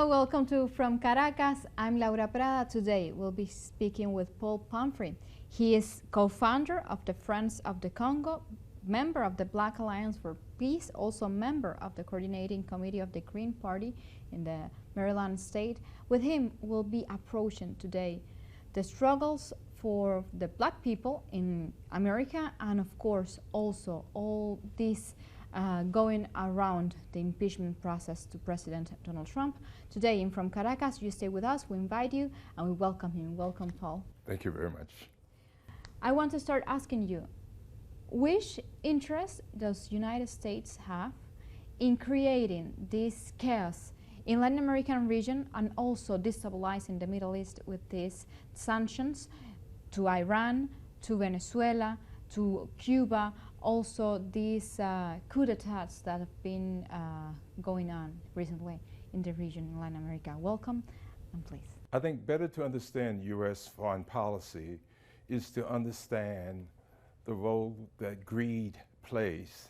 Hello, welcome to From Caracas. I'm Laura Prada. Today we'll be speaking with Paul Pumphrey. He is co-founder of the Friends of the Congo, member of the Black Alliance for Peace, also member of the coordinating committee of the Green Party in the Maryland state. With him, we'll be approaching today the struggles for the black people in America, and of course also all this going around the impeachment process to President Donald Trump. Today in From Caracas, you stay with us, we invite you, and we welcome him. Welcome, Paul. Thank you very much. I want to start asking you, which interest does United States have in creating this chaos in Latin American region and also destabilizing the Middle East with these sanctions to Iran, to Venezuela, to Cuba, also these coup d'etats that have been going on recently in the region in Latin America? Welcome, and please. I think better to understand U.S. foreign policy is to understand the role that greed plays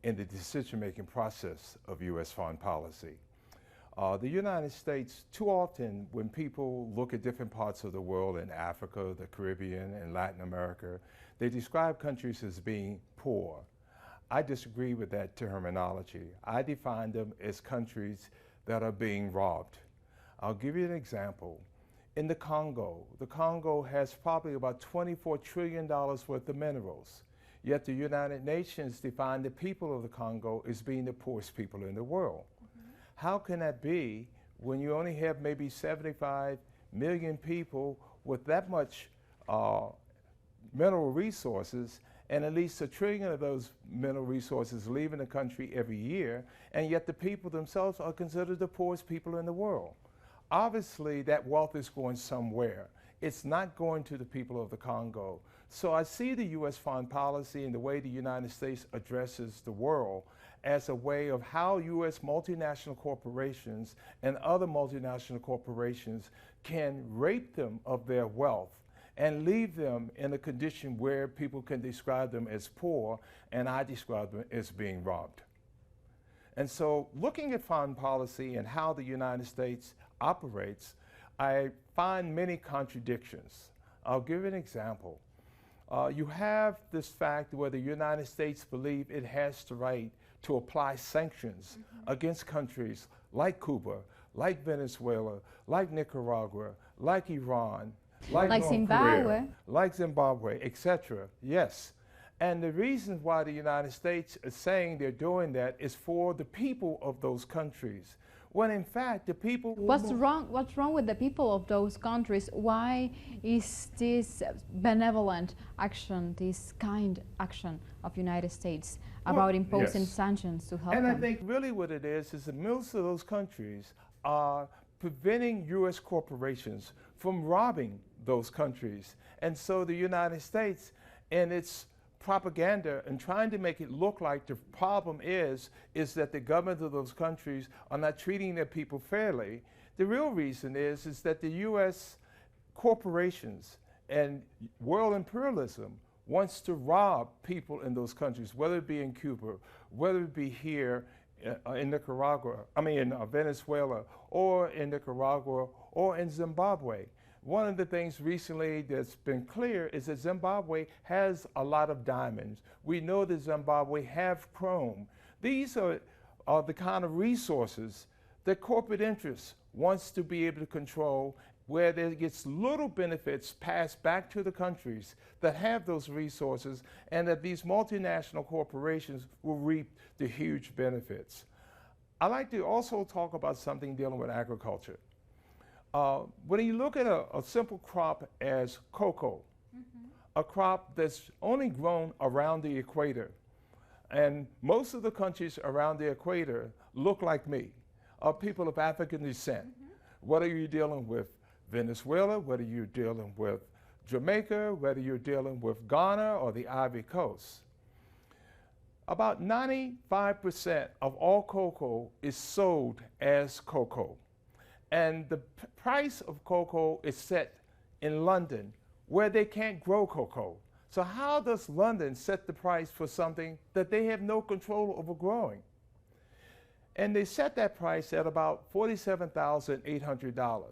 in the decision-making process of U.S. foreign policy. The United States, too often when people look at different parts of the world, in Africa, the Caribbean, and Latin America, they describe countries as being poor. I disagree with that terminology. I define them as countries that are being robbed. I'll give you an example. In the Congo has probably about $24 trillion worth of minerals. Yet the United Nations define the people of the Congo as being the poorest people in the world. How can that be when you only have maybe 75 million people with that much mineral resources, and at least 1 trillion of those mineral resources leaving the country every year, and yet the people themselves are considered the poorest people in the world? Obviously, that wealth is going somewhere. It's not going to the people of the Congo. So I see the U.S. foreign policy and the way the United States addresses the world as a way of how U.S. multinational corporations and other multinational corporations can rape them of their wealth and leave them in a condition where people can describe them as poor, and I describe them as being robbed. And so looking at foreign policy and how the United States operates, I find many contradictions. I'll give an example. You have this fact where the United States believes it has the right to apply sanctions against countries like Cuba, like Venezuela, like Nicaragua, like Iran, like Zimbabwe, Korea, like Zimbabwe, etc. Yes. And the reason why the United States is saying they're doing that is for the people of those countries, when in fact the people... What's wrong with the people of those countries? Why is this benevolent action, this kind action of United States about imposing sanctions to help them? And I think really what it is that most of those countries are preventing U.S. corporations from robbing those countries. And so the United States, in its propaganda and trying to make it look like the problem is that the government of those countries are not treating their people fairly. The real reason is that the U.S. corporations and world imperialism wants to rob people in those countries, whether it be in Cuba, whether it be here in Nicaragua, in Venezuela, or in Nicaragua, or in Zimbabwe. One of the things recently that's been clear is that Zimbabwe has a lot of diamonds. We know that Zimbabwe have chrome. These are the kind of resources that corporate interests wants to be able to control, where there gets little benefits passed back to the countries that have those resources, and that these multinational corporations will reap the huge benefits. I'd like to also talk about something dealing with agriculture. When you look at a simple crop as cocoa, a crop that's only grown around the equator, and most of the countries around the equator look like me, are people of African descent. Whether you're dealing with Venezuela, whether you're dealing with Jamaica, whether you're dealing with Ghana or the Ivory Coast. About 95% of all cocoa is sold as cocoa. And the price of cocoa is set in London, where they can't grow cocoa. So how does London set the price for something that they have no control over growing? And they set that price at about $47,800.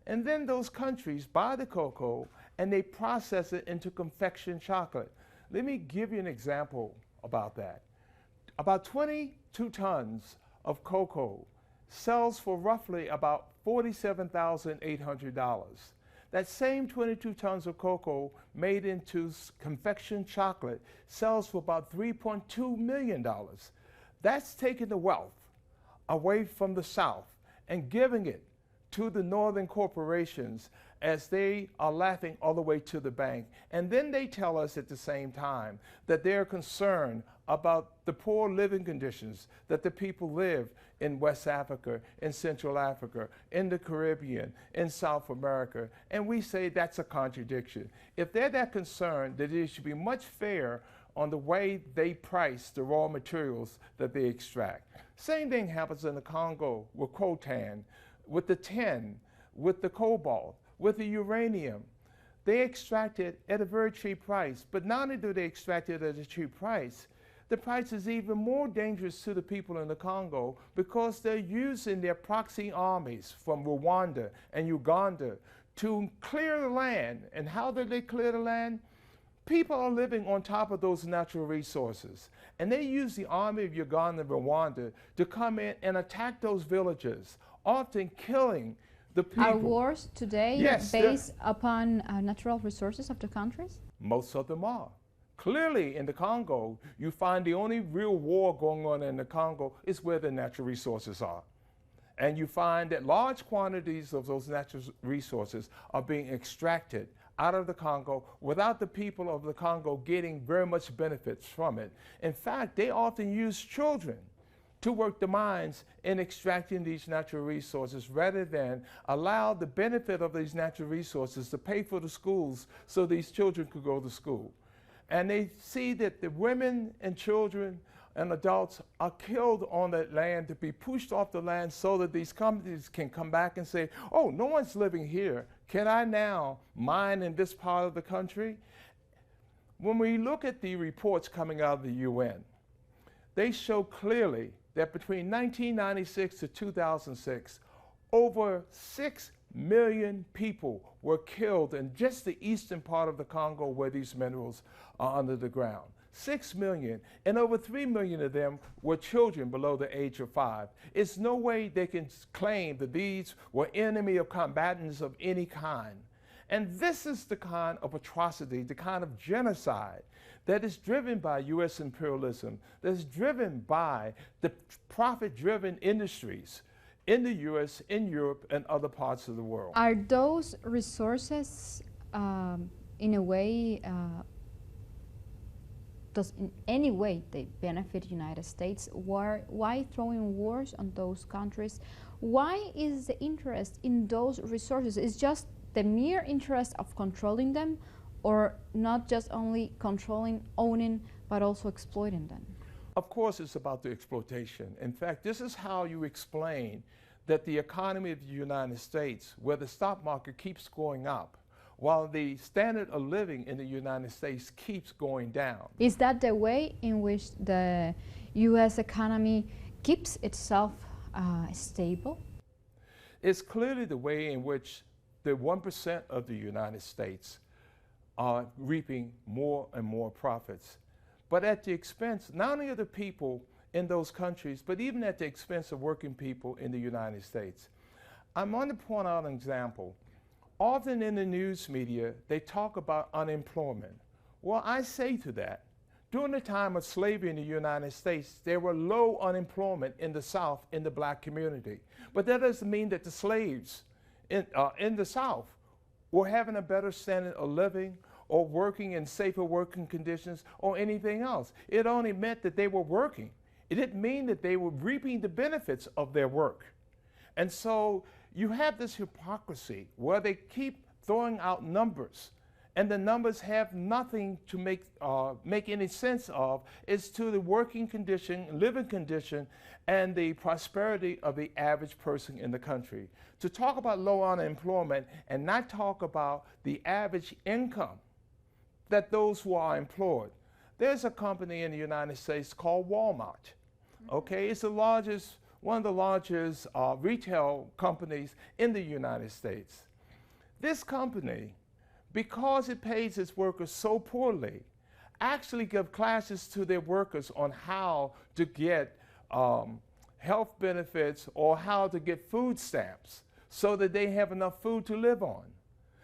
And then those countries buy the cocoa and they process it into confection chocolate. Let me give you an example about that. About 22 tons of cocoa sells for roughly about $47,800. That same 22 tons of cocoa made into confection chocolate sells for about $3.2 million. That's taking the wealth away from the South and giving it to the northern corporations as they are laughing all the way to the bank. And then they tell us at the same time that they're concerned about the poor living conditions that the people live in West Africa, in Central Africa, in the Caribbean, in South America. And we say that's a contradiction. If they're that concerned, that it should be much fair on the way they price the raw materials that they extract. Same thing happens in the Congo with coltan, with the tin, with the cobalt, with the uranium. They extract it at a very cheap price. But not only do they extract it at a cheap price, the price is even more dangerous to the people in the Congo because they're using their proxy armies from Rwanda and Uganda to clear the land. And how do they clear the land? People are living on top of those natural resources. And they use the army of Uganda and Rwanda to come in and attack those villages, often killing the people. Are wars today based upon natural resources of the countries? Most of them are. Clearly, in the Congo, you find the only real war going on in the Congo is where the natural resources are. And you find that large quantities of those natural resources are being extracted out of the Congo without the people of the Congo getting very much benefits from it. In fact, they often use children to work the mines in extracting these natural resources rather than allow the benefit of these natural resources to pay for the schools so these children could go to school. And they see that the women and children and adults are killed on that land to be pushed off the land so that these companies can come back and say, oh, no one's living here. Can I now mine in this part of the country? When we look at the reports coming out of the UN, they show clearly that between 1996 to 2006, over 6 million people were killed in just the eastern part of the Congo where these minerals are under the ground. 6 million, and over 3 million of them were children below the age of 5. It's no way they can claim that these were enemy of combatants of any kind. And this is the kind of atrocity, the kind of genocide that is driven by U.S. imperialism, that is driven by the profit-driven industries in the U.S., in Europe, and other parts of the world. Are those resources, in a way, does in any way they benefit the United States? Why throwing wars on those countries? Why is the interest in those resources? Is just the mere interest of controlling them, or not just only controlling, owning, but also exploiting them? Of course, it's about the exploitation. In fact, this is how you explain that the economy of the United States, where the stock market keeps going up, while the standard of living in the United States keeps going down. Is that the way in which the U.S. economy keeps itself stable? It's clearly the way in which the 1% of the United States are reaping more and more profits, but at the expense not only of the people in those countries, but even at the expense of working people in the United States. I'm going to point out an example. Often in the news media, they talk about unemployment. Well, I say to that, during the time of slavery in the United States, there were low unemployment in the South, in the black community. But that doesn't mean that the slaves in the South were having a better standard of living or working in safer working conditions or anything else. It only meant that they were working. It didn't mean that they were reaping the benefits of their work. And so you have this hypocrisy where they keep throwing out numbers, and the numbers have nothing to make any sense of as to the working condition, living condition, and the prosperity of the average person in the country. To talk about low unemployment and not talk about the average income that those who are employed. There's a company in the United States called Walmart. Okay, it's the largest one of the largest retail companies in the United States. This company, because it pays its workers so poorly, actually give classes to their workers on how to get health benefits or how to get food stamps so that they have enough food to live on.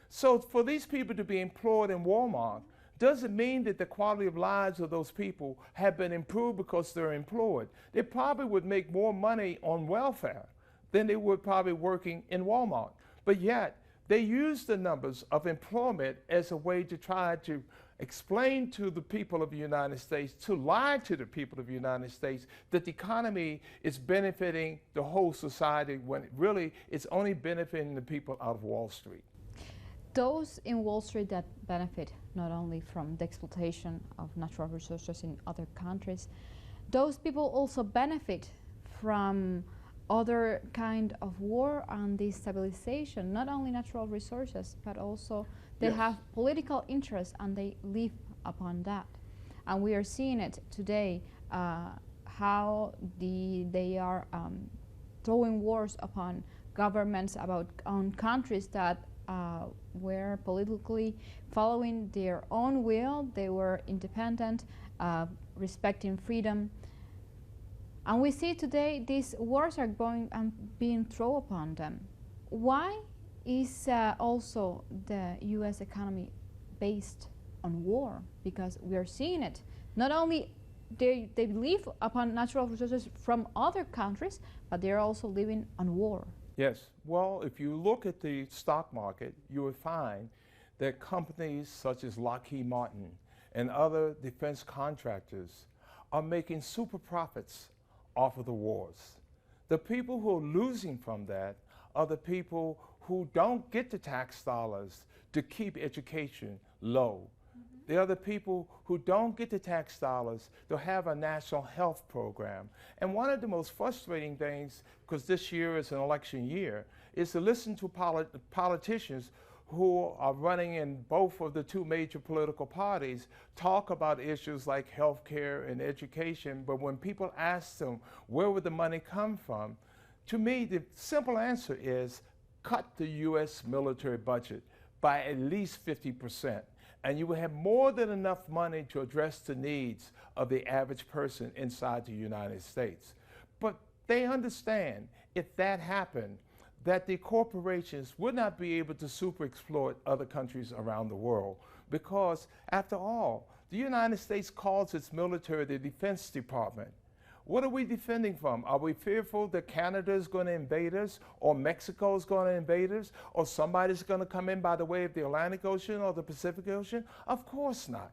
So for these people to be employed in Walmart doesn't mean that the quality of lives of those people have been improved because they're employed. They probably would make more money on welfare than they would probably working in Walmart. But yet, they use the numbers of employment as a way to try to explain to the people of the United States, to lie to the people of the United States, that the economy is benefiting the whole society when really it's only benefiting the people out of Wall Street. Those in Wall Street that benefit not only from the exploitation of natural resources in other countries, those people also benefit from other kind of war and destabilization, not only natural resources, but also they Yes. have political interests and they live upon that. And we are seeing it today, how they are throwing wars upon governments on countries that were politically following their own will. They were independent, respecting freedom. And we see today these wars are going and being thrown upon them. Why is also the U.S. economy based on war? Because we are seeing it. Not only they live upon natural resources from other countries, but they are also living on war. Yes. Well, if you look at the stock market, you would find that companies such as Lockheed Martin and other defense contractors are making super profits off of the wars. The people who are losing from that are the people who don't get the tax dollars to keep education low. They are the people who don't get the tax dollars to have a national health program. And one of the most frustrating things, because this year is an election year, is to listen to politicians who are running in both of the two major political parties talk about issues like health care and education, but when people ask them where would the money come from, to me the simple answer is cut the U.S. military budget by at least 50%. And you will have more than enough money to address the needs of the average person inside the United States. But they understand if that happened, that the corporations would not be able to super exploit other countries around the world. Because after all, the United States calls its military the Defense Department. What are we defending from? Are we fearful that Canada is going to invade us, or Mexico is going to invade us, or somebody's going to come in by the way of the Atlantic Ocean or the Pacific Ocean? Of course not.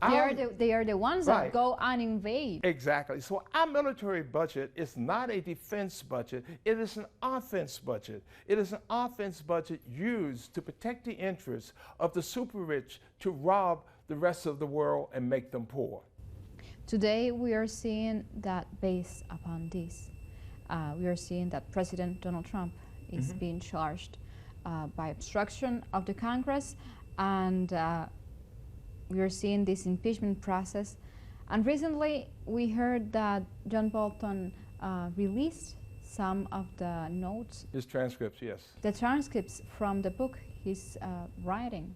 They are the ones that go and invade. Exactly. So our military budget is not a defense budget. It is an offense budget. It is an offense budget used to protect the interests of the super rich to rob the rest of the world and make them poor. Today we are seeing that based upon this. We are seeing that President Donald Trump is being charged by obstruction of the Congress, and we are seeing this impeachment process. And recently we heard that John Bolton released some of the notes. His transcripts, yes. The transcripts from the book he's writing,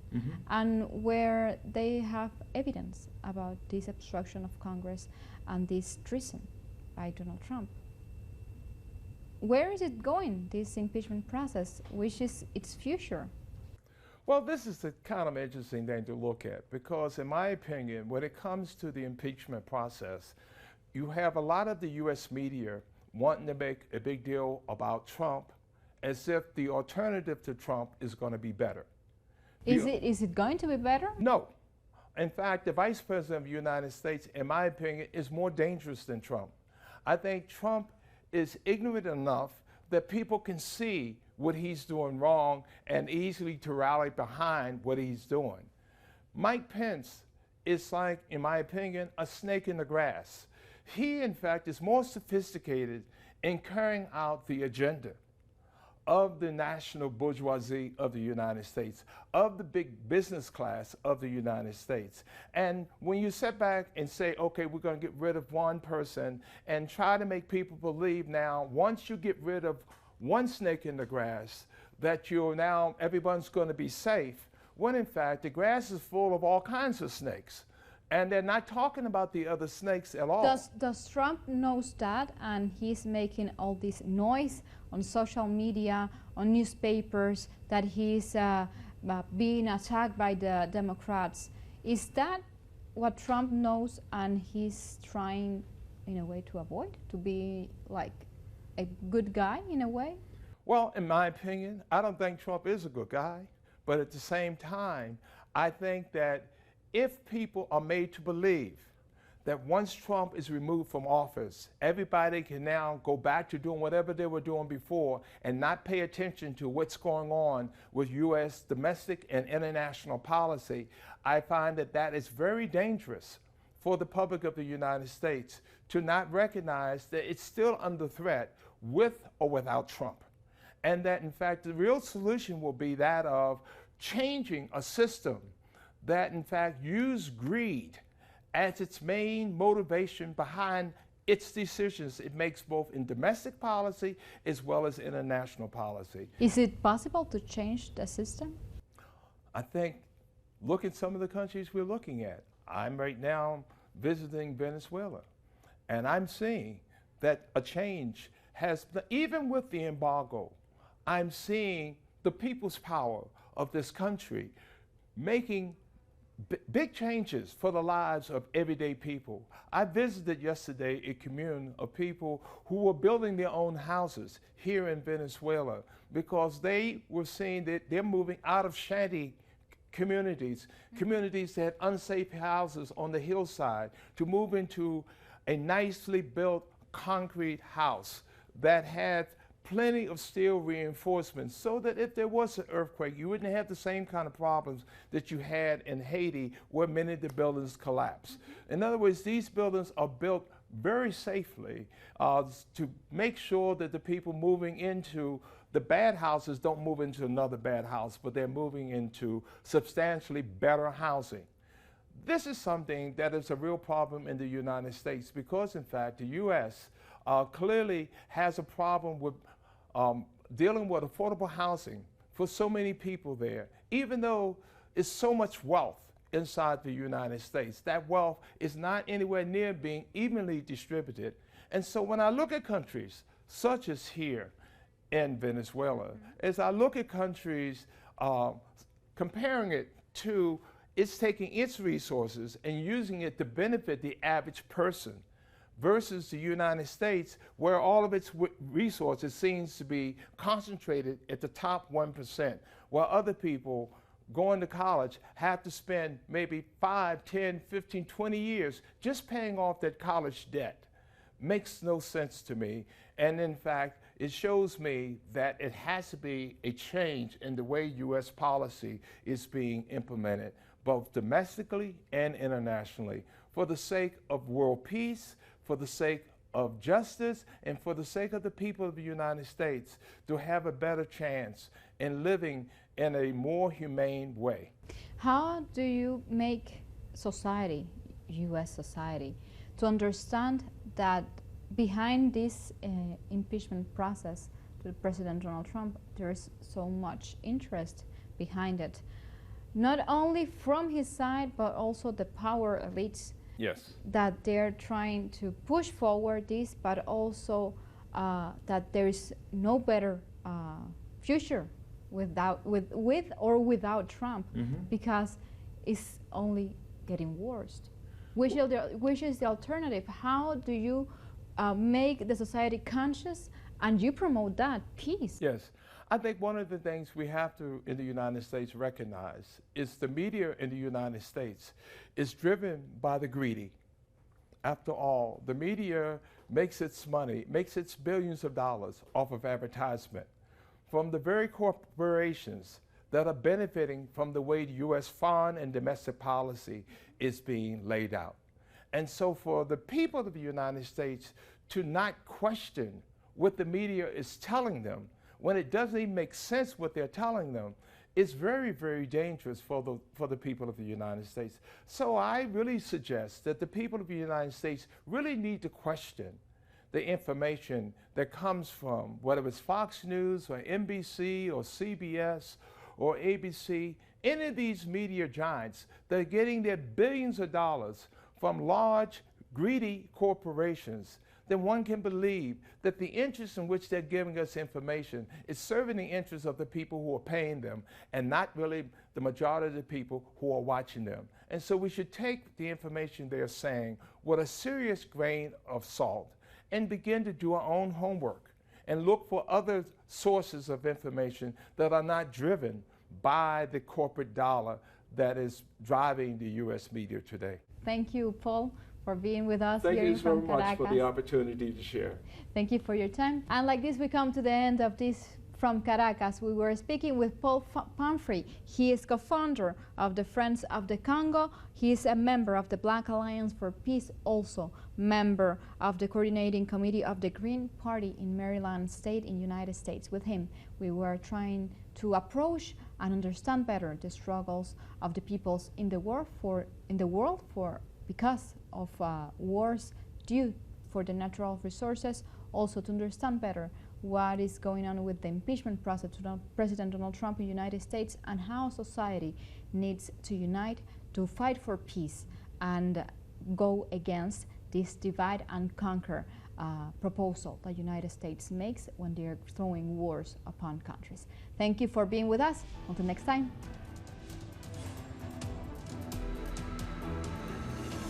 and where they have evidence about this obstruction of Congress and this treason by Donald Trump. Where is it going, this impeachment process? Which is its future? Well, this is the kind of interesting thing to look at, because in my opinion, when it comes to the impeachment process, you have a lot of the U.S. media wanting to make a big deal about Trump as if the alternative to Trump is going to be better. Is it going to be better? No. In fact, the Vice President of the United States, in my opinion, is more dangerous than Trump. I think Trump is ignorant enough that people can see what he's doing wrong and easily to rally behind what he's doing. Mike Pence is like, in my opinion, a snake in the grass. He, in fact, is more sophisticated in carrying out the agenda of the national bourgeoisie of the United States, of the big business class of the United States. And when you sit back and say, okay, we're going to get rid of one person and try to make people believe now, once you get rid of one snake in the grass, that you're now, everyone's going to be safe, when in fact the grass is full of all kinds of snakes. And they're not talking about the other snakes at all. Does Trump knows that, and he's making all this noise on social media, on newspapers, that he's being attacked by the Democrats? Is that what Trump knows and he's trying in a way to avoid, to be like a good guy in a way? Well, in my opinion, I don't think Trump is a good guy, but at the same time, I think that if people are made to believe that once Trump is removed from office, everybody can now go back to doing whatever they were doing before and not pay attention to what's going on with U.S. domestic and international policy, I find that that is very dangerous for the public of the United States to not recognize that it's still under threat with or without Trump. And that, in fact, the real solution will be that of changing a system that, in fact, use greed as its main motivation behind its decisions it makes both in domestic policy as well as international policy. Is it possible to change the system? I think, look at some of the countries we're looking at. I'm right now visiting Venezuela, and I'm seeing that a change has, even with the embargo, I'm seeing the people's power of this country making big changes for the lives of everyday people. I visited yesterday a commune of people who were building their own houses here in Venezuela because they were seeing that they're moving out of shanty communities, communities that had unsafe houses on the hillside, to move into a nicely built concrete house that had plenty of steel reinforcements so that if there was an earthquake, you wouldn't have the same kind of problems that you had in Haiti where many of the buildings collapsed. In other words, these buildings are built very safely to make sure that the people moving into the bad houses don't move into another bad house, but they're moving into substantially better housing. This is something that is a real problem in the United States because, in fact, the U.S. Clearly has a problem with dealing with affordable housing for so many people there, even though it's so much wealth inside the United States. That wealth is not anywhere near being evenly distributed. And so when I look at countries such as here in Venezuela, as I look at countries comparing it to it's taking its resources and using it to benefit the average person, versus the United States, where all of its resources seems to be concentrated at the top 1%, while other people going to college have to spend maybe 5, 10, 15, 20 years just paying off that college debt. Makes no sense to me. And in fact, it shows me that it has to be a change in the way U.S. policy is being implemented, both domestically and internationally, for the sake of world peace, for the sake of justice, and for the sake of the people of the United States to have a better chance in living in a more humane way. How do you make society, U.S. society, to understand that behind this impeachment process to President Donald Trump, there is so much interest behind it, not only from his side, but also the power elites? Yes. That they're trying to push forward this, but also that there is no better future with or without Trump, because it's only getting worse. Which is the alternative? How do you make the society conscious and you promote that peace? Yes. I think one of the things we have to, in the United States, recognize is the media in the United States is driven by the greedy. After all, the media makes its money, makes its billions of dollars off of advertisement from the very corporations that are benefiting from the way U.S. foreign and domestic policy is being laid out. And so for the people of the United States to not question what the media is telling them, when it doesn't even make sense what they're telling them, it's very, very dangerous for the people of the United States. So I really suggest that the people of the United States really need to question the information that comes from, whether it's Fox News or NBC or CBS or ABC, any of these media giants that are getting their billions of dollars from large, greedy corporations, then one can believe that the interest in which they're giving us information is serving the interests of the people who are paying them and not really the majority of the people who are watching them. And so we should take the information they're saying with a serious grain of salt and begin to do our own homework and look for other sources of information that are not driven by the corporate dollar that is driving the U.S. media today. Thank you, Paul, for being with us Thank here you so from Caracas. much for the opportunity to share. Thank you for your time. And like this, we come to the end of this from Caracas. We were speaking with Paul Pumphrey. He is co-founder of the Friends of the Congo. He is a member of the Black Alliance for Peace, also member of the coordinating committee of the Green Party in Maryland State in United States. With him, we were trying to approach and understand better the struggles of the peoples in the world because of wars due for the natural resources, also to understand better what is going on with the impeachment process to President Donald Trump in the United States and how society needs to unite to fight for peace and go against this divide and conquer proposal that the United States makes when they're throwing wars upon countries. Thank you for being with us. Until next time.